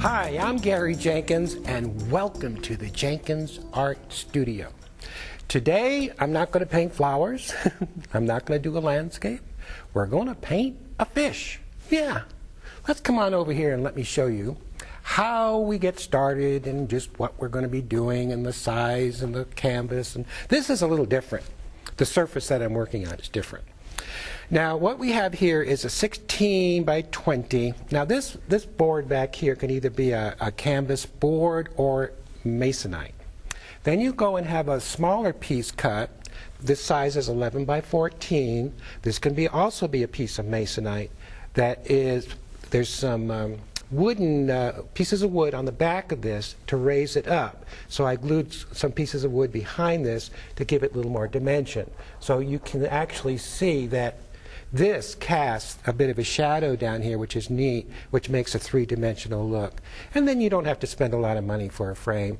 Hi, I'm Gary Jenkins, and welcome to the Jenkins Art Studio. Today, I'm not going to paint flowers. I'm not going to do a landscape. We're going to paint a fish. Yeah. Let's come on over here and let me show you how we get started and just what we're going to be doing and the size and the canvas. And this is a little different. The surface that I'm working on is different. Now, what we have here is a 16 by 20. Now, this board back here can either be a canvas board or masonite. Then you go and have a smaller piece cut. This size is 11 by 14. This can also be a piece of masonite. There's some wooden pieces of wood on the back of this to raise it up. So I glued some pieces of wood behind this to give it a little more dimension. So you can actually see that this casts a bit of a shadow down here, which is neat, which makes a three-dimensional look. And then you don't have to spend a lot of money for a frame.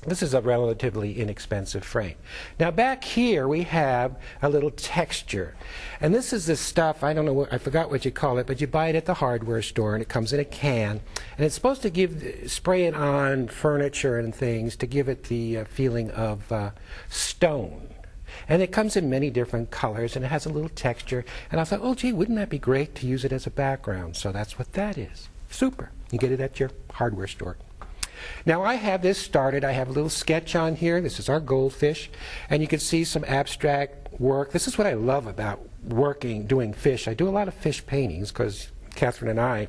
This is a relatively inexpensive frame. Now back here we have a little texture. And this is the stuff, I don't know, I forgot what you call it, but you buy it at the hardware store and it comes in a can. And it's supposed to spray it on furniture and things to give it the feeling of stone. And it comes in many different colors and it has a little texture. And I thought, oh gee, wouldn't that be great to use it as a background? So that's what that is. Super. You get it at your hardware store. Now I have this started. I have a little sketch on here. This is our goldfish. And you can see some abstract work. This is what I love about doing fish. I do a lot of fish paintings because Catherine and I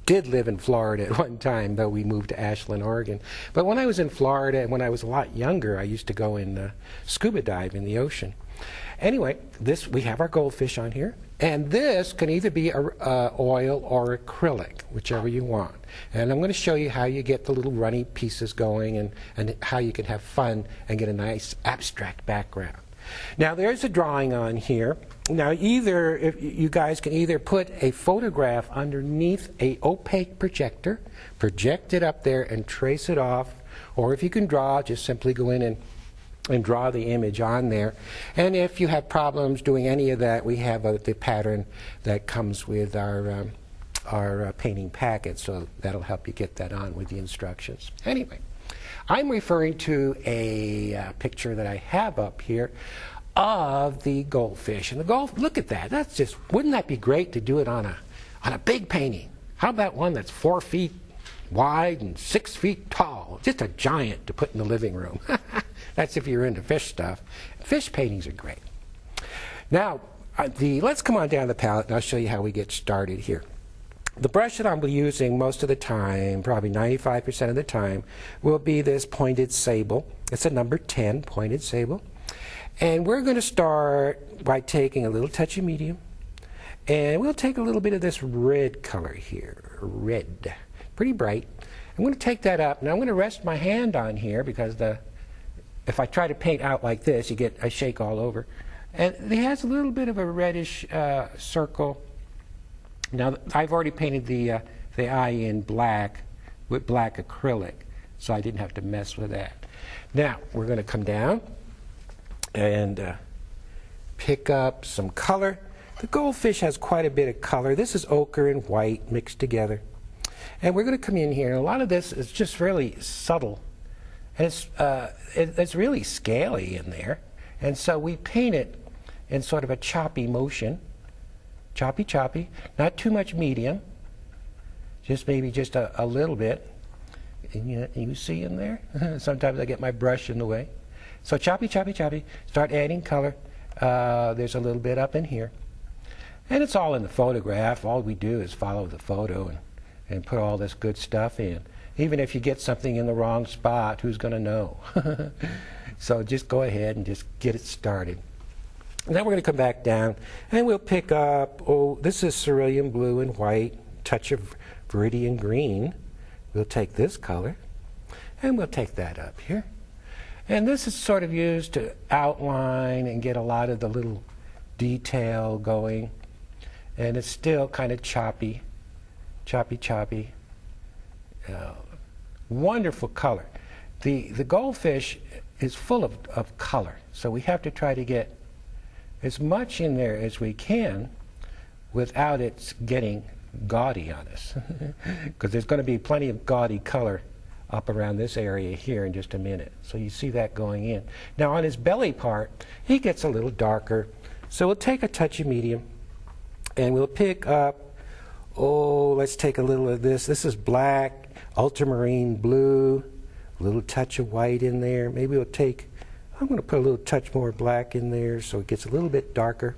did live in Florida at one time, though we moved to Ashland, Oregon. But when I was in Florida and when I was a lot younger, I used to go and scuba dive in the ocean. Anyway, we have our goldfish on here. And this can either be oil or acrylic, whichever you want. And I'm going to show you how you get the little runny pieces going and how you can have fun and get a nice abstract background. Now there's a drawing on here. Now you guys can either put a photograph underneath a opaque projector, project it up there and trace it off, or if you can draw, just simply go in and draw the image on there. And if you have problems doing any of that, we have the pattern that comes with our painting packet, so that'll help you get that on with the instructions. Anyway, I'm referring to a picture that I have up here of the goldfish. And look at that. That's just, wouldn't that be great to do it on a big painting? How about one that's 4 feet wide and 6 feet tall? Just a giant to put in the living room. That's if you're into fish stuff. Fish paintings are great. Now, let's come on down the palette and I'll show you how we get started here. The brush that I'll be using most of the time, probably 95% of the time, will be this pointed sable. It's a number 10 pointed sable. And we're going to start by taking a little touch of medium. And we'll take a little bit of this red color here. Red. Pretty bright. I'm going to take that up. Now I'm going to rest my hand on here because if I try to paint out like this, you get a shake all over. And it has a little bit of a reddish circle. Now I've already painted the eye in black with black acrylic, so I didn't have to mess with that. Now we're going to come down and pick up some color. The goldfish has quite a bit of color. This is ochre and white mixed together. And we're going to come in here, and a lot of this is just really subtle. And it's really scaly in there. And so we paint it in sort of a choppy motion. Choppy, choppy. Not too much medium. Maybe just a little bit. And you see in there? Sometimes I get my brush in the way. So choppy, choppy, choppy. Start adding color. There's a little bit up in here. And it's all in the photograph. All we do is follow the photo and put all this good stuff in. Even if you get something in the wrong spot, who's going to know? So just go ahead and just get it started. And then we're going to come back down and we'll pick up, this is cerulean blue and white, touch of viridian green. We'll take this color and we'll take that up here. And this is sort of used to outline and get a lot of the little detail going. And it's still kind of choppy, choppy, choppy. Wonderful color. The goldfish is full of color, so we have to try to get as much in there as we can without it getting gaudy on us because there's going to be plenty of gaudy color up around this area here in just a minute. So you see that going in. Now on his belly part, he gets a little darker. So we'll take a touch of medium and we'll pick up, oh, let's take a little of this. This is black, ultramarine blue, a little touch of white in there. Maybe we'll take, I'm going to put a little touch more black in there so it gets a little bit darker.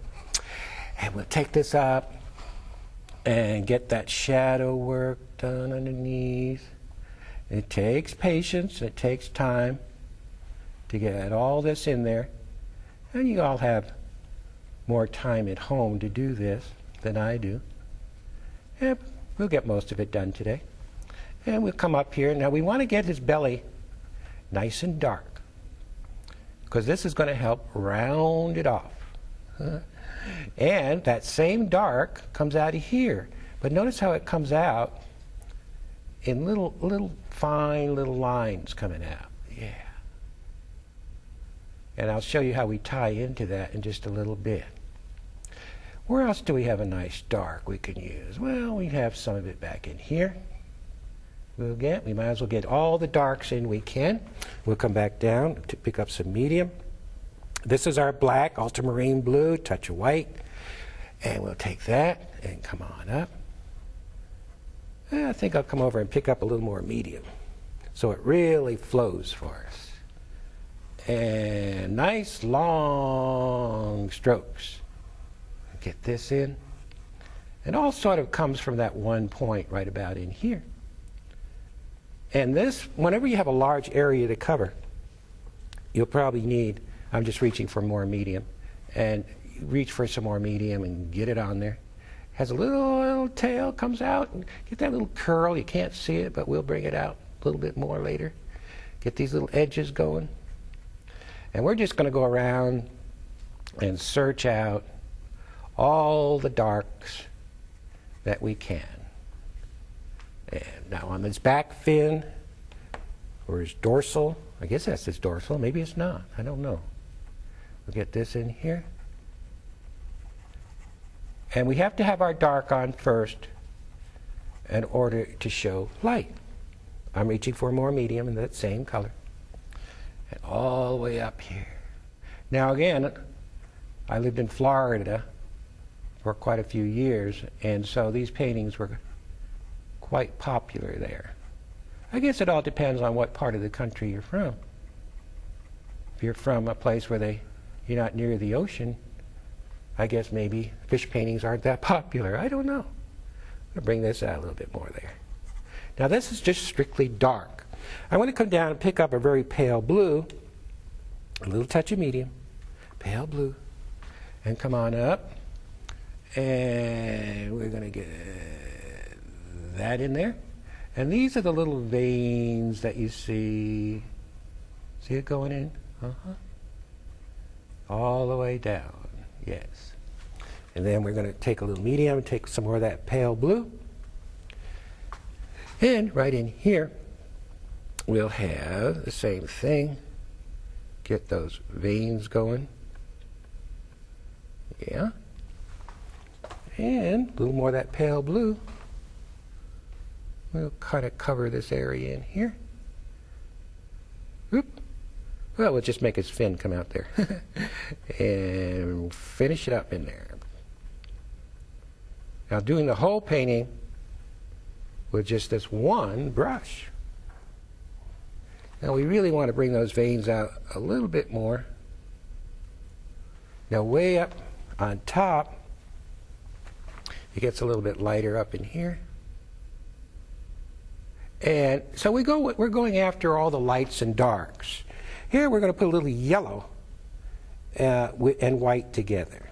And we'll take this up and get that shadow work done underneath. It takes patience, it takes time to get all this in there. And you all have more time at home to do this than I do. And we'll get most of it done today. And we'll come up here. Now we want to get his belly nice and dark, because this is going to help round it off. And that same dark comes out of here. But notice how it comes out in little fine little lines coming out. Yeah. And I'll show you how we tie into that in just a little bit. Where else do we have a nice dark we can use? Well, we have some of it back in here. We might as well get all the darks in we can. We'll come back down to pick up some medium. This is our black, ultramarine blue, touch of white. And we'll take that and come on up. And I think I'll come over and pick up a little more medium so it really flows for us. And nice long strokes. Get this in. It all sort of comes from that one point right about in here. And this, whenever you have a large area to cover, you'll probably need, I'm just reaching for more medium, and reach for some more medium and get it on there. Has a little tail, comes out, and get that little curl. You can't see it, but we'll bring it out a little bit more later. Get these little edges going. And we're just going to go around and search out all the darks that we can. And now on his back fin, or his dorsal, I guess that's his dorsal, maybe it's not, I don't know. We'll get this in here. And we have to have our dark on first in order to show light. I'm reaching for more medium in that same color. And all the way up here. Now again, I lived in Florida for quite a few years, and so these paintings were quite popular there. I guess it all depends on what part of the country you're from. If you're from a place where you're not near the ocean, I guess maybe fish paintings aren't that popular. I don't know. I'm going to bring this out a little bit more there. Now this is just strictly dark. I want to come down and pick up a very pale blue, a little touch of medium, pale blue, and come on up. And we're going to get that in there. And these are the little veins that you see. See it going in? All the way down. Yes. And then we're going to take a little medium and take some more of that pale blue. And right in here, we'll have the same thing. Get those veins going. Yeah. And a little more of that pale blue. We'll kind of cover this area in here. Oop. Well, we'll just make his fin come out there. And finish it up in there. Now doing the whole painting with just this one brush. Now we really want to bring those veins out a little bit more. Now way up on top, it gets a little bit lighter up in here. And so we're going after all the lights and darks. Here we're going to put a little yellow and white together.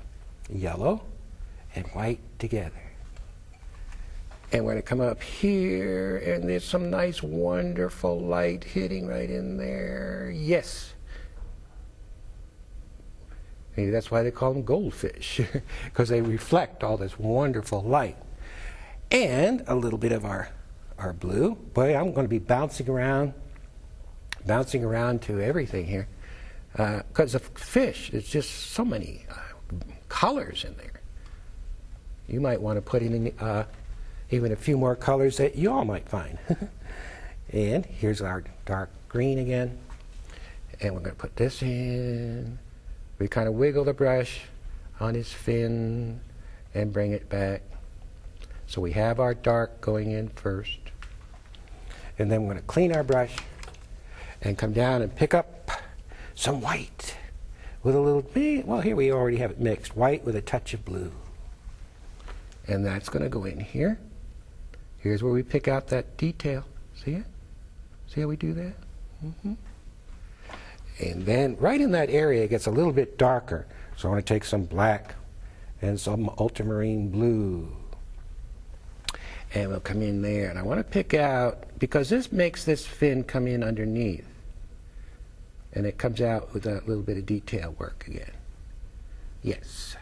Yellow and white together. And we're going to come up here, and there's some nice, wonderful light hitting right in there. Yes. Maybe that's why they call them goldfish, because they reflect all this wonderful light. And a little bit of our blue. Boy, I'm going to be bouncing around to everything here. Because of fish, there's just so many colors in there. You might want to put in even a few more colors that you all might find. And here's our dark green again. And we're going to put this in. We kind of wiggle the brush on his fin and bring it back. So we have our dark going in first. And then we're going to clean our brush and come down and pick up some white with a little, well, here we already have it mixed, white with a touch of blue. And that's going to go in here. Here's where we pick out that detail. See it? See how we do that? Mm-hmm. And then right in that area it gets a little bit darker. So I want to take some black and some ultramarine blue. And we'll come in there. And I want to pick out, because this makes this fin come in underneath. And it comes out with a little bit of detail work again. Yes,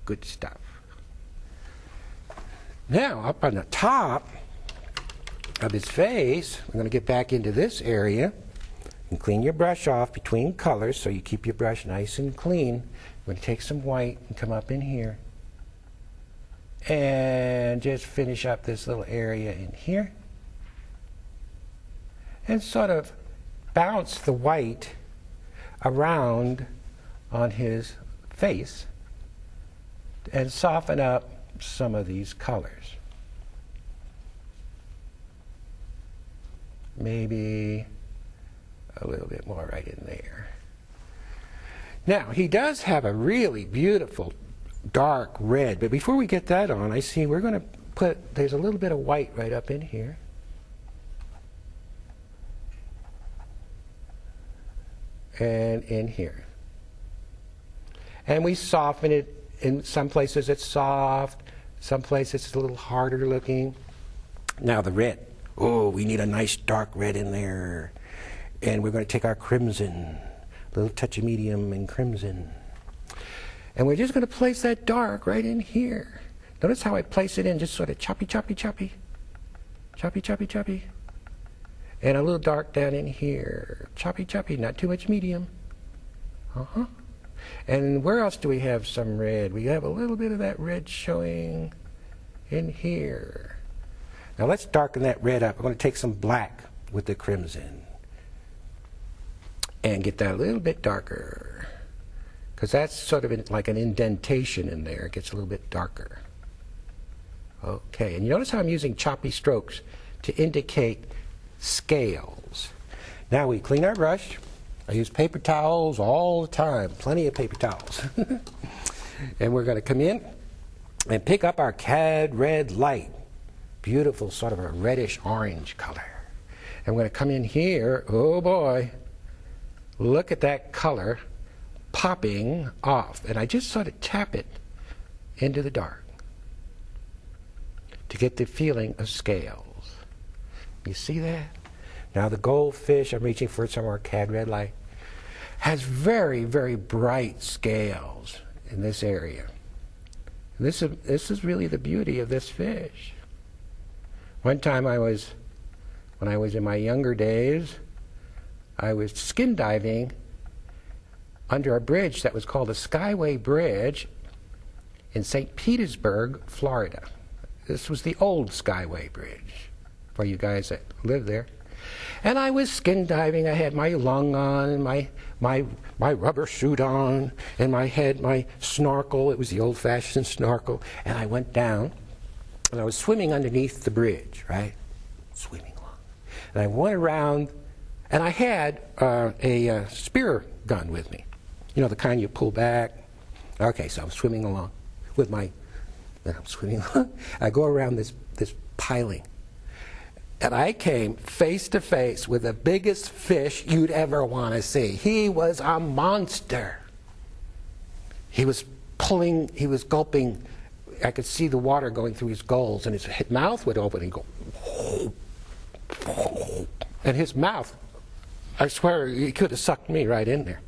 good stuff. Now, up on the top of his face, we're going to get back into this area and clean your brush off between colors so you keep your brush nice and clean. We're going to take some white and come up in here and just finish up this little area in here and sort of bounce the white around on his face and soften up some of these colors. Maybe a little bit more right in there. Now, he does have a really beautiful dark red, but before we get that on, I see we're going to put, there's a little bit of white right up in here. And in here. And we soften it. In some places it's soft, some places it's a little harder looking. Now the red. Oh, we need a nice dark red in there. And we're going to take our crimson, a little touch of medium and crimson. And we're just going to place that dark right in here. Notice how I place it in, just sort of choppy, choppy, choppy. Choppy, choppy, choppy. And a little dark down in here. Choppy, choppy, not too much medium. Uh-huh. And where else do we have some red? We have a little bit of that red showing in here. Now let's darken that red up. I'm going to take some black with the crimson and get that a little bit darker, because that's sort of like an indentation in there. It gets a little bit darker. Okay, and you notice how I'm using choppy strokes to indicate scales. Now we clean our brush. I use paper towels all the time, plenty of paper towels. And we're going to come in and pick up our cad red light. Beautiful, sort of a reddish orange color. And we're going to come in here, oh boy, look at that color popping off. And I just sort of tap it into the dark to get the feeling of scales. You see that? Now the goldfish, I'm reaching for some more cad red light, has very, very bright scales in this area. And this is really the beauty of this fish. One time when I was in my younger days, I was skin diving under a bridge that was called the Skyway Bridge in St. Petersburg, Florida. This was the old Skyway Bridge for you guys that live there. And I was skin diving. I had my lung on and my rubber suit on, and my head, my snorkel. It was the old-fashioned snorkel. And I went down, and I was swimming underneath the bridge, right? Swimming along. And I went around, and I had a spear gun with me. You know, the kind you pull back. Okay, so I'm swimming along with my, and I'm swimming along. I go around this piling. And I came face to face with the biggest fish you'd ever want to see. He was a monster. He was pulling, he was gulping. I could see the water going through his gulls, and his mouth would open and go. And his mouth, I swear, he could have sucked me right in there.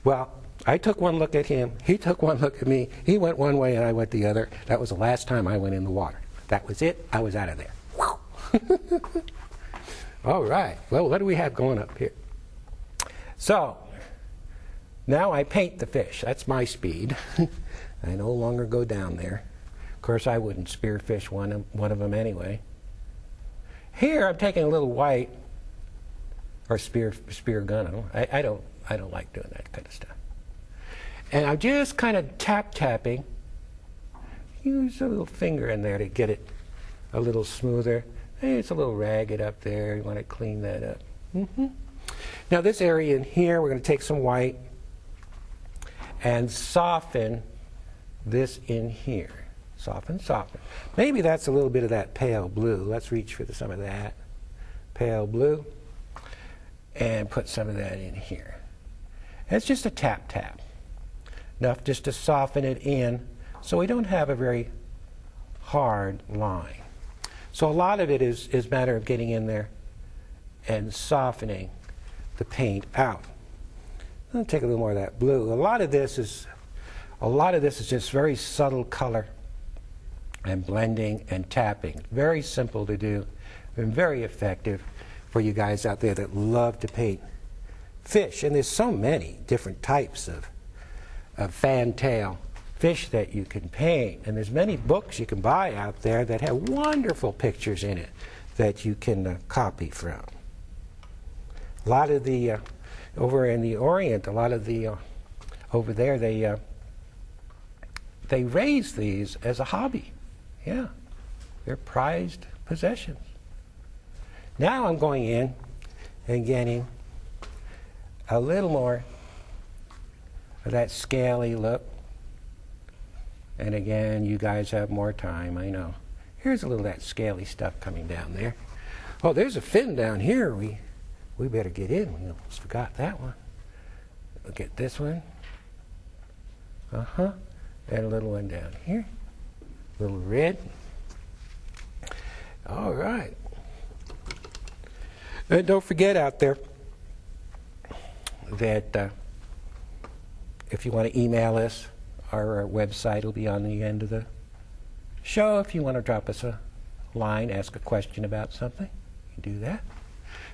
Well, I took one look at him. He took one look at me. He went one way and I went the other. That was the last time I went in the water. That was it. I was out of there. All right. Well, what do we have going up here? So, now I paint the fish. That's my speed. I no longer go down there. course, I wouldn't spearfish one of them anyway. Here, I'm taking a little white, or spear gun them. I don't like doing that kind of stuff. And I'm just kind of tapping. Use a little finger in there to get it a little smoother. Hey, it's a little ragged up there. You want to clean that up. Now this area in here, we're going to take some white and soften this in here. Soften, soften. Maybe that's a little bit of that pale blue. Let's reach for some of that pale blue and put some of that in here. And it's just a tap. Enough just to soften it in so we don't have a very hard line. So a lot of it is a matter of getting in there and softening the paint out. I'll take a little more of that blue. A lot of this is just very subtle color and blending and tapping. Very simple to do and very effective for you guys out there that love to paint fish. And there's so many different types of fantail fish that you can paint. And there's many books you can buy out there that have wonderful pictures in it that you can copy from. A lot of the, over in the Orient, a lot of the, over there, they raise these as a hobby. Yeah, they're prized possessions. Now I'm going in and getting a little more of that scaly look. And again, you guys have more time, I know. Here's a little of that scaly stuff coming down there. Oh, there's a fin down here. We better get in. We almost forgot that one. Look at this one. And a little one down here. A little red. All right. And don't forget out there that if you want to email us, our website will be on the end of the show. If you want to drop us a line, ask a question about something, you can do that.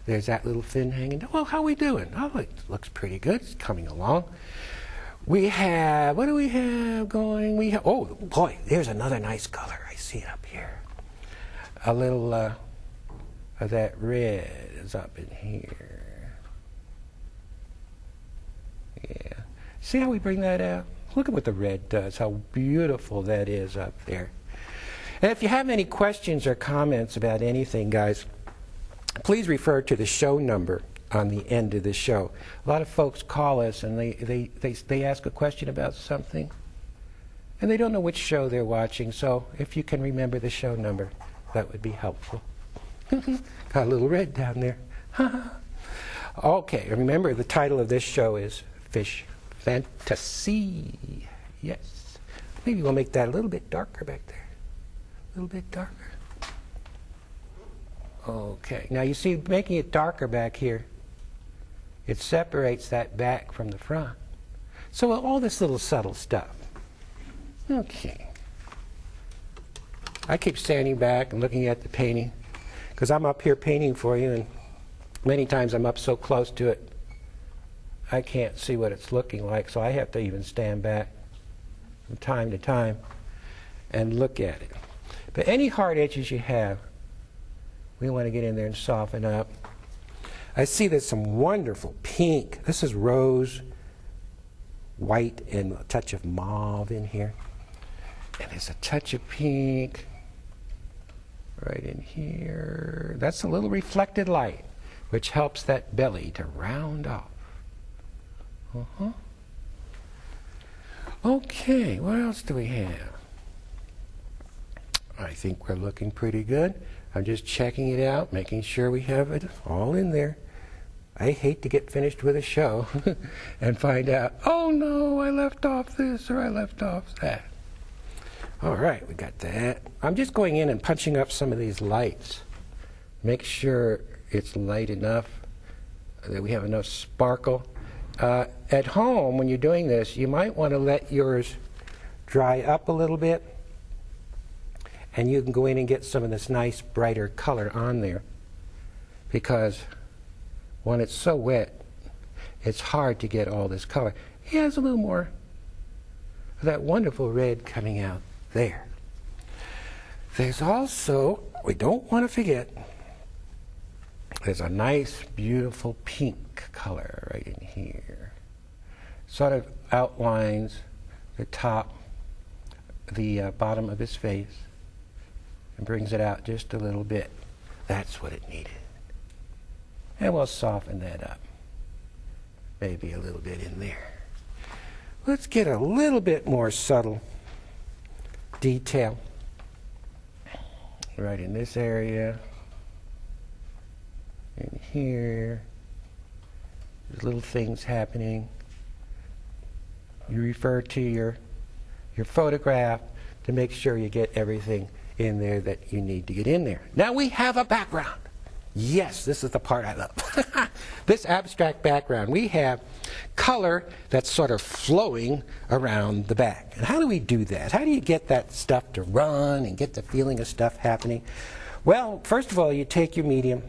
There's that little fin hanging down. Well, how are we doing? Oh, it looks pretty good. It's coming along. We have, what do we have going? We have, oh boy, there's another nice color. I see it up here. A little of that red is up in here. Yeah. See how we bring that out? Look at what the red does, how beautiful that is up there. And if you have any questions or comments about anything, guys, please refer to the show number on the end of the show. A lot of folks call us and they ask a question about something and they don't know which show they're watching, so if you can remember the show number, that would be helpful. Got a little red down there. Okay, remember the title of this show is Fish Fantasie. Yes. Maybe we'll make that a little bit darker back there. A little bit darker. Okay. Now you see, making it darker back here, it separates that back from the front. So all this little subtle stuff. Okay. I keep standing back and looking at the painting because I'm up here painting for you, and many times I'm up so close to it I can't see what it's looking like, so I have to even stand back from time to time and look at it. But any hard edges you have, we want to get in there and soften up. I see there's some wonderful pink. This is rose, white, and a touch of mauve in here. And there's a touch of pink right in here. That's a little reflected light, which helps that belly to round off. Okay, what else do we have? I think we're looking pretty good. I'm just checking it out, making sure we have it all in there. I hate to get finished with a show and find out, oh no, I left off this or I left off that. All right, we got that. I'm just going in and punching up some of these lights. Make sure it's light enough that we have enough sparkle. At home, when you're doing this, you might want to let yours dry up a little bit, and you can go in and get some of this nice brighter color on there, because when it's so wet, it's hard to get all this color. He has a little more of that wonderful red coming out there. There's also, we don't want to forget, there's a nice, beautiful pink color right in here. Sort of outlines the top, the bottom of his face, and brings it out just a little bit. That's what it needed. And we'll soften that up. Maybe a little bit in there. Let's get a little bit more subtle detail right in this area, in here. There's little things happening. You refer to your photograph to make sure you get everything in there that you need to get in there. Now we have a background. Yes, this is the part I love. This abstract background. We have color that's sort of flowing around the back. And how do we do that? How do you get that stuff to run and get the feeling of stuff happening? Well, first of all, you take your medium.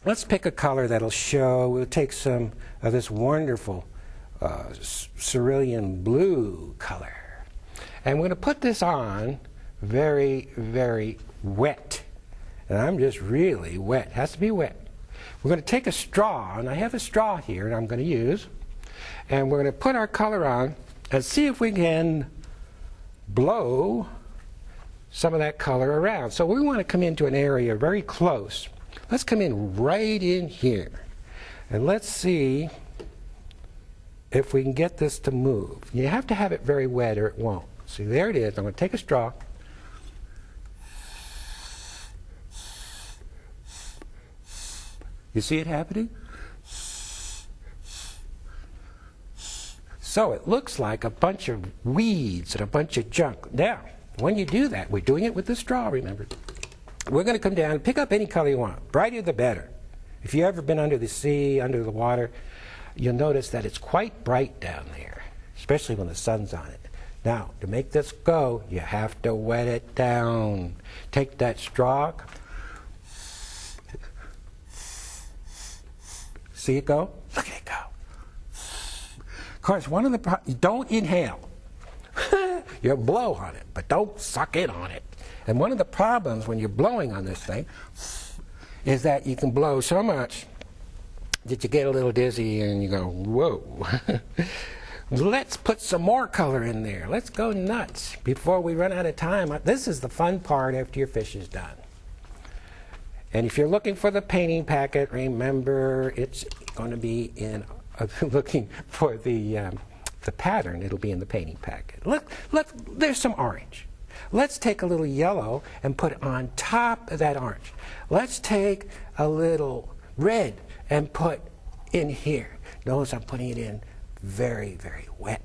Let's pick a color that'll show. We'll take some of this wonderful cerulean blue color. And we're going to put this on very, very wet. And I'm just really wet. It has to be wet. We're going to take a straw, and I have a straw here that I'm going to use. And we're going to put our color on and see if we can blow some of that color around. So we want to come into an area very close. Let's come in right in here. And let's see if we can get this to move. You have to have it very wet or it won't. See, there it is. I'm going to take a straw. You see it happening? So it looks like a bunch of weeds and a bunch of junk. Now, when you do that, we're doing it with the straw, remember. We're going to come down and pick up any color you want. Brighter the better. If you've ever been under the sea, under the water, you'll notice that it's quite bright down there, especially when the sun's on it. Now, to make this go, you have to wet it down. Take that straw. See it go? Look at it go. Of course, one of the don't inhale. You blow on it, but don't suck in on it. And one of the problems when you're blowing on this thing is that you can blow so much that you get a little dizzy and you go, whoa. Let's put some more color in there. Let's go nuts before we run out of time. This is the fun part after your fish is done. And if you're looking for the painting packet, remember it's going to be in, looking for the pattern, it'll be in the painting packet. There's some orange. Let's take a little yellow and put it on top of that orange. Let's take a little red and put in here. Notice I'm putting it in very, very wet.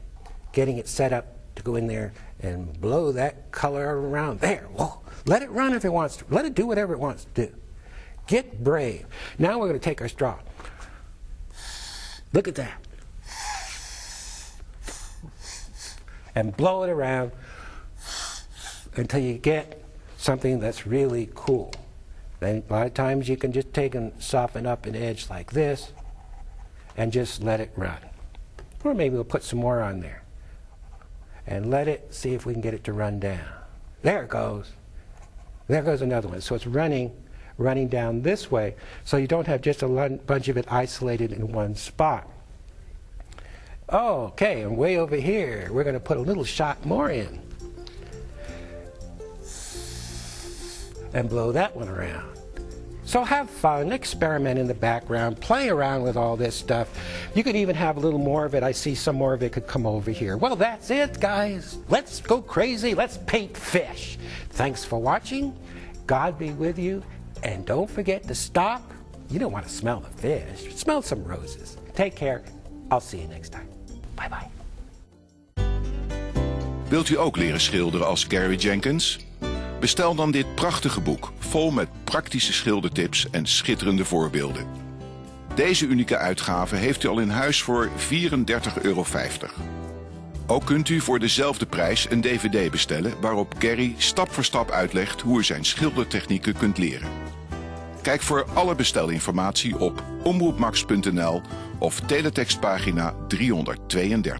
Getting it set up to go in there and blow that color around there. Whoa. Let it run if it wants to. Let it do whatever it wants to do. Get brave. Now we're going to take our straw. Look at that. And blow it around until you get something that's really cool. Then a lot of times you can just take and soften up an edge like this and just let it run. Or maybe we'll put some more on there. And let it, see if we can get it to run down. There it goes. There goes another one. So it's running down this way, so you don't have just a bunch of it isolated in one spot. Okay, and way over here, we're going to put a little shot more in. And blow that one around. So have fun, experiment in the background, play around with all this stuff. You could even have a little more of it. I see some more of it could come over here. Well, that's it, guys. Let's go crazy. Let's paint fish. Thanks for watching. God be with you. And don't forget to stop. You don't want to smell the fish. Smell some roses. Take care. I'll see you next time. Bye-bye. Wilt u ook leren schilderen als Gary Jenkins? Bestel dan dit prachtige boek, vol met praktische schildertips en schitterende voorbeelden. Deze unieke uitgave heeft u al in huis voor €34,50. Ook kunt u voor dezelfde prijs een DVD bestellen waarop Gary stap voor stap uitlegt hoe u zijn schildertechnieken kunt leren. Kijk voor alle bestelinformatie op omroepmax.nl of teletextpagina 332.